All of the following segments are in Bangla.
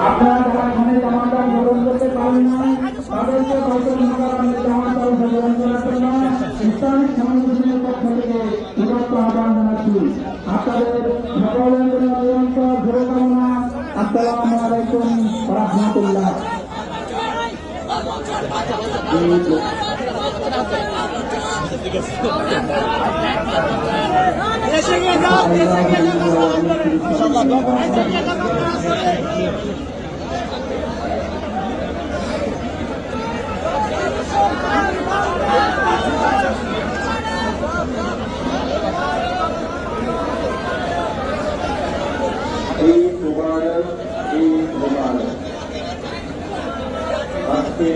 আপনারা যারা এখানে জামানদার গ্রহণ করতে পারেন না তাদেরকে জামানদার গ্রহণ করার জন্য ইসলামিক সংগঠনের পক্ষ থেকে বিভক্ত আহ্বান জানাচ্ছি। আপনাদের সকলের জন্য নিরন্তর শুভকামনা। আসসালামু আলাইকুম ওয়া রাহমাতুল্লাহ। ঈদ মুবারক, ঈদ মুবারক। আজকে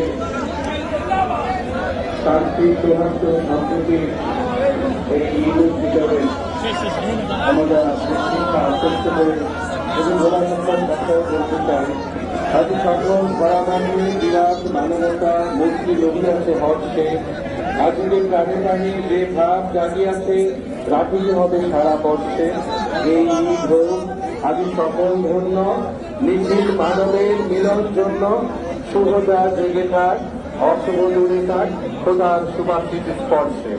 শান্তি, সৌহার্দ্য, সম্প্রীতি এই ঈদ উল ফিতরের আমরা শিক্ষা আশ্বস্ত করে এবং গোলাম মোহাম্মদ ডাক্তার বলতে চাই, আজ সকল বরাবানি বিরাট মানবতা মুক্তি লভিয়াছে হচ্ছে। আজকের প্রাণে প্রাণী যে ভাব জাগিয়াছে রাখিতে হবে সারা বর্ষে। এই ঈদ হোক আজ সকল ধন্য নিখিল মানবের মিলন জন্য। শুভতা জেগে থাক, অশুভ দূরে থাক খোদার সুবাসিত স্পর্শে।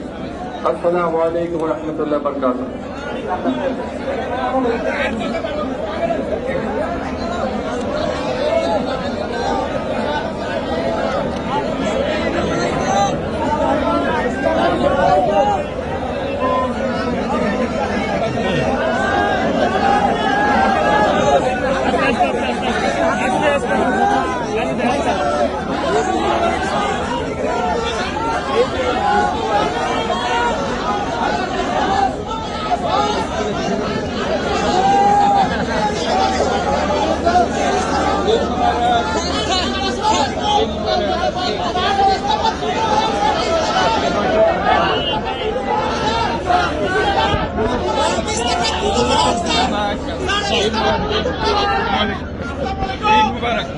আসসালামু আলাইকুম রহমতুল্লাহ বরকাতুহ। ঈদ মুবারক।